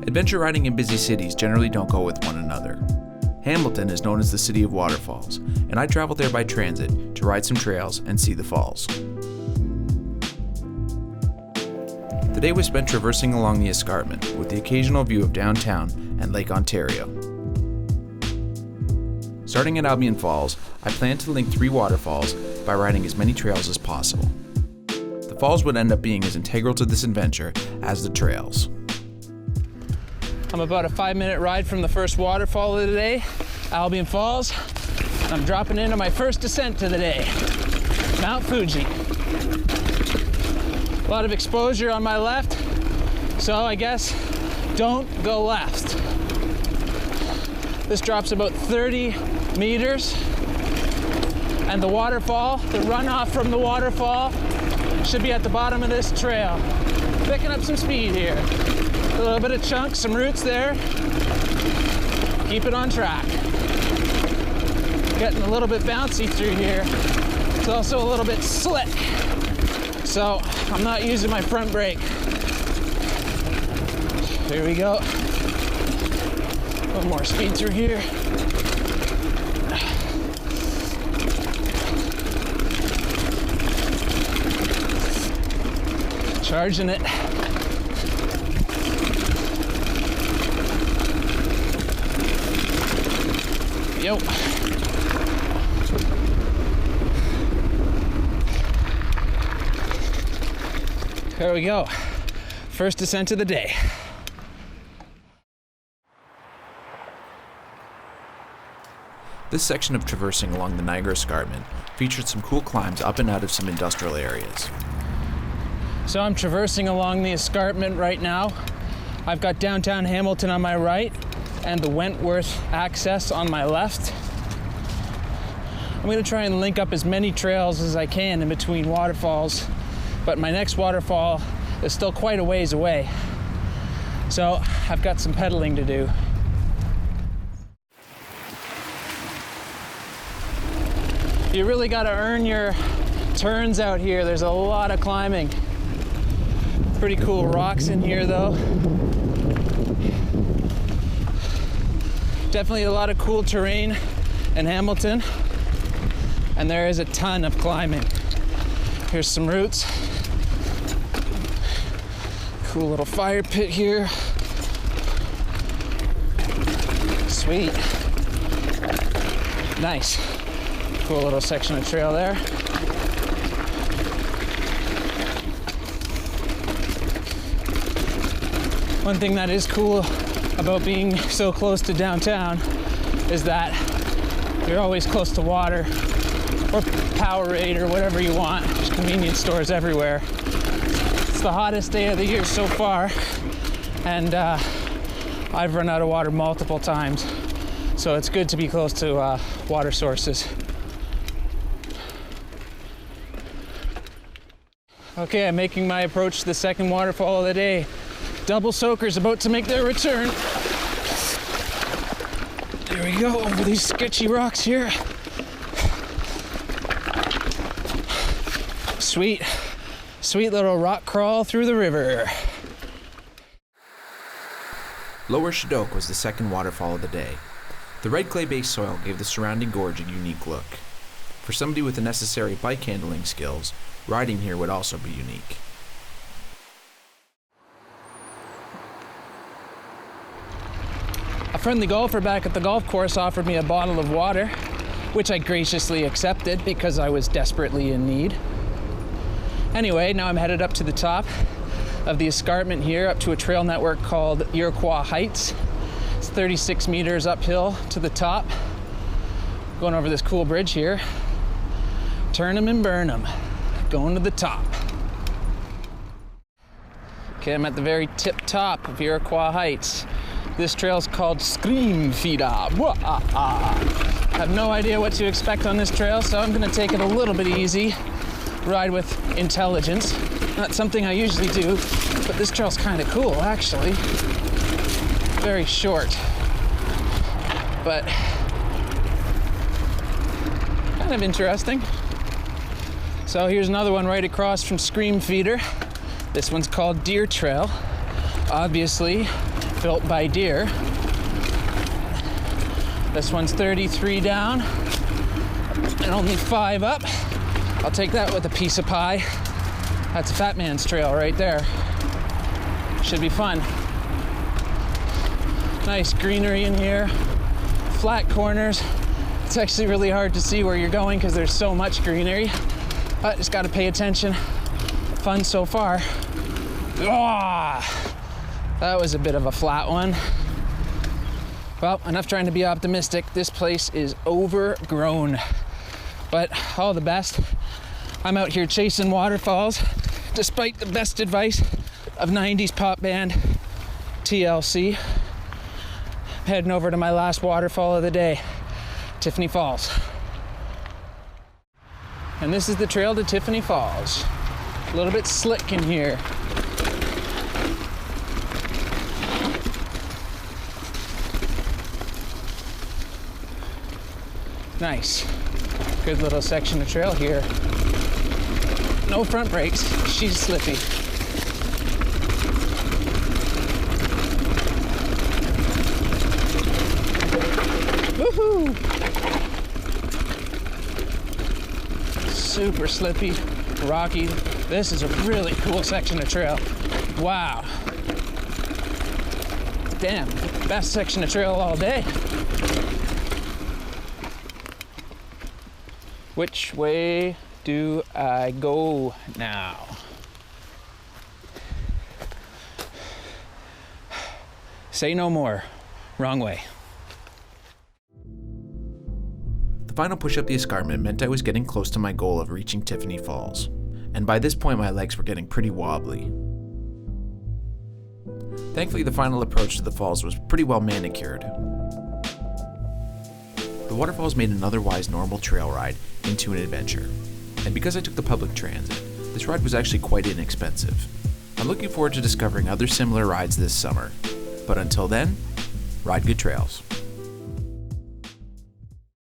Adventure riding in busy cities generally don't go with one another. Hamilton is known as the city of waterfalls, and I traveled there by transit to ride some trails and see the falls. The day was spent traversing along the escarpment with the occasional view of downtown and Lake Ontario. Starting at Albion Falls, I planned to link 3 waterfalls by riding as many trails as possible. The falls would end up being as integral to this adventure as the trails. I'm about a 5-minute ride from the first waterfall of the day, Albion Falls. I'm dropping into my first descent of the day, Mount Fuji. A lot of exposure on my left, so I guess don't go left. This drops about 30 meters, and the waterfall, the runoff from the waterfall, should be at the bottom of this trail. Picking up some speed here. A little bit of chunk, some roots there. Keep it on track. Getting a little bit bouncy through here. It's also a little bit slick, so I'm not using my front brake. Here we go. A little more speed through here. Charging it. Yo. There we go. First descent of the day. This section of traversing along the Niagara Escarpment featured some cool climbs up and out of some industrial areas. So I'm traversing along the escarpment right now. I've got downtown Hamilton on my right and the Wentworth access on my left. I'm going to try and link up as many trails as I can in between waterfalls, but my next waterfall is still quite a ways away. So I've got some pedaling to do. You really got to earn your turns out here. There's a lot of climbing. Pretty cool rocks in here though. Definitely a lot of cool terrain in Hamilton, and there is a ton of climbing. Here's some roots. Cool little fire pit here. Sweet. Nice. Cool little section of trail there. One thing that is cool about being so close to downtown is that you're always close to water or Powerade or whatever you want. There's convenience stores everywhere. It's the hottest day of the year so far, and I've run out of water multiple times, so it's good to be close to water sources. Okay, I'm making my approach to the second waterfall of the day. Double soakers about to make their return. There we go, over these sketchy rocks here. Sweet, sweet little rock crawl through the river. Lower Shadok was the second waterfall of the day. The red clay-based soil gave the surrounding gorge a unique look. For somebody with the necessary bike handling skills, riding here would also be unique. A friendly golfer back at the golf course offered me a bottle of water, which I graciously accepted because I was desperately in need. Anyway, now I'm headed up to the top of the escarpment here, up to a trail network called Iroquois Heights. It's 36 meters uphill to the top. Going over this cool bridge here. Turn 'em and burn 'em. Going to the top. Okay, I'm at the very tip top of Iroquois Heights. This trail's called Scream Feeder. I have no idea what to expect on this trail, so I'm gonna take it a little bit easy, ride with intelligence. Not something I usually do, but this trail's kind of cool, actually. Very short, but kind of interesting. So here's another one right across from Scream Feeder. This one's called Deer Trail. Obviously, built by deer. This one's 33 down and only 5 up. I'll take that with a piece of pie. That's a fat man's trail right there. Should be fun. Nice greenery in here, flat corners. It's actually really hard to see where you're going because there's so much greenery, but just gotta pay attention. Fun so far. Ah, that was a bit of a flat one. Well, enough trying to be optimistic. This place is overgrown, but all the best. I'm out here chasing waterfalls, despite the best advice of 90s pop band TLC. Heading over to my last waterfall of the day, Tiffany Falls. And this is the trail to Tiffany Falls. A little bit slick in here. Nice. Good little section of trail here. No front brakes. She's slippy. Woohoo! Super slippy, rocky. This is a really cool section of trail. Wow. Damn, best section of trail all day. Which way do I go now? Say no more. Wrong way. The final push up the escarpment meant I was getting close to my goal of reaching Tiffany Falls, and by this point my legs were getting pretty wobbly. Thankfully, the final approach to the falls was pretty well manicured. The waterfalls made an otherwise normal trail ride into an adventure, and because I took the public transit, this ride was actually quite inexpensive. I'm looking forward to discovering other similar rides this summer, but until then, ride good trails.